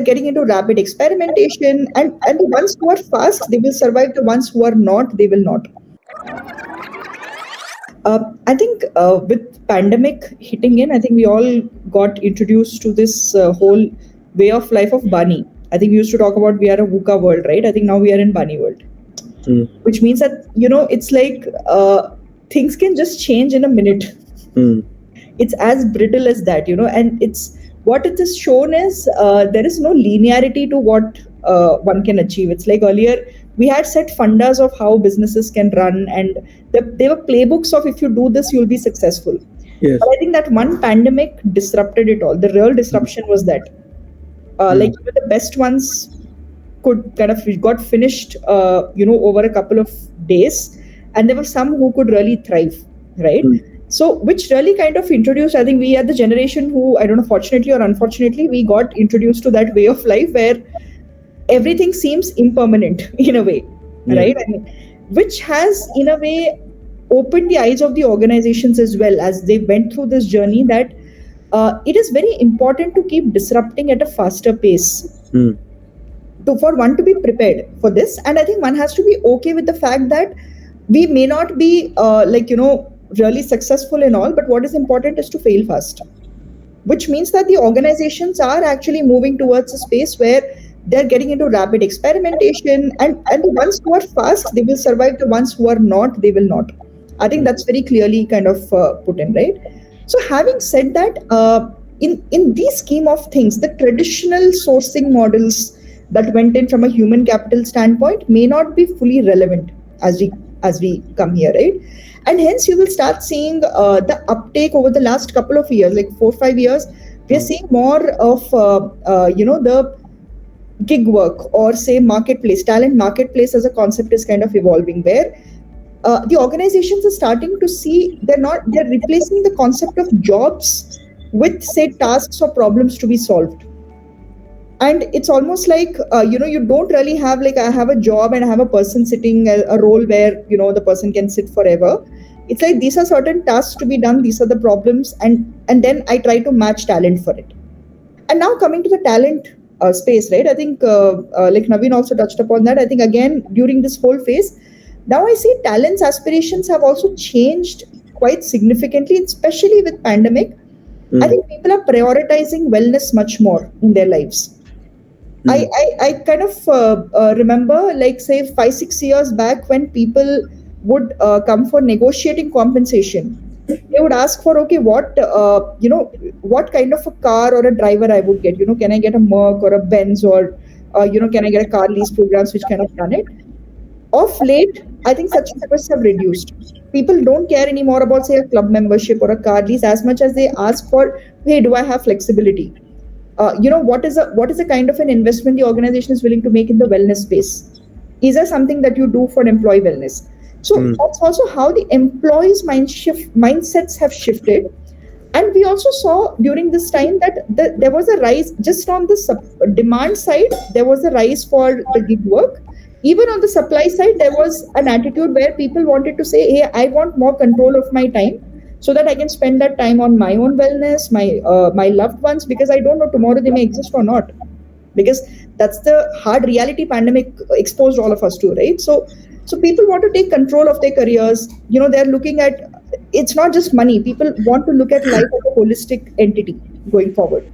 getting into rapid experimentation, and the ones who are fast, they will survive. The ones who are not, they will not. I think with pandemic hitting in, I think we all got introduced to this whole way of life of bunny. I think we used to talk about we are a VUCA world, right? I think now we are in bunny world, which means that it's like things can just change in a minute. It's as brittle as that, and it's what it is shown is there is no linearity to what one can achieve. It's like earlier we had set fundas of how businesses can run, and there were playbooks of if you do this, you'll be successful. Yes. But I think that one pandemic disrupted it all. The real disruption was that, like the best ones could kind of got finished, over a couple of days, and there were some who could really thrive, right? So, which really kind of introduced, I think we are the generation who, I don't know, fortunately or unfortunately, we got introduced to that way of life where everything seems impermanent in a way, right? I mean, which has, in a way, opened the eyes of the organizations as well as they went through this journey that it is very important to keep disrupting at a faster pace. For one to be prepared for this, and I think one has to be okay with the fact that we may not be really successful in all, but what is important is to fail fast, which means that the organizations are actually moving towards a space where they're getting into rapid experimentation, and the ones who are fast, they will survive. The ones who are not, they will not. I think that's very clearly kind of put in, right? So having said that, in the scheme of things, the traditional sourcing models that went in from a human capital standpoint may not be fully relevant as we come here, right? And hence you will start seeing the uptake over the last couple of years, like 4-5 years. We are seeing more of the gig work, or say talent marketplace as a concept is kind of evolving, where the organizations are starting to see they're replacing the concept of jobs with, say, tasks or problems to be solved. And it's almost like, you don't really have like, I have a job and I have a person sitting a role where, the person can sit forever. It's like, these are certain tasks to be done. These are the problems. And then I try to match talent for it. And now coming to the talent space, right? I think like Naveen also touched upon that. I think again, during this whole phase, now I see talent's aspirations have also changed quite significantly, especially with pandemic. I think people are prioritizing wellness much more in their lives. I kind of remember, like, say 5-6 years back, when people would come for negotiating compensation, they would ask for, okay, what kind of a car or a driver I would get. Can I get a Merc or a Benz, or can I get a car lease programs which kind of run it? Of late, I think such requests have reduced. People don't care anymore about, say, a club membership or a car lease as much as they ask for, hey, do I have flexibility? What is a kind of an investment the organization is willing to make in the wellness space? Is there something that you do for employee wellness? So that's also how the employees' mindsets have shifted. And we also saw during this time that there was a rise just on the demand side. There was a rise for the gig work. Even on the supply side, there was an attitude where people wanted to say, hey, I want more control of my time, so that I can spend that time on my own wellness, my loved ones, because I don't know tomorrow they may exist or not. Because that's the hard reality pandemic exposed all of us to, right? So people want to take control of their careers. They're looking at, it's not just money. People want to look at life as a holistic entity going forward.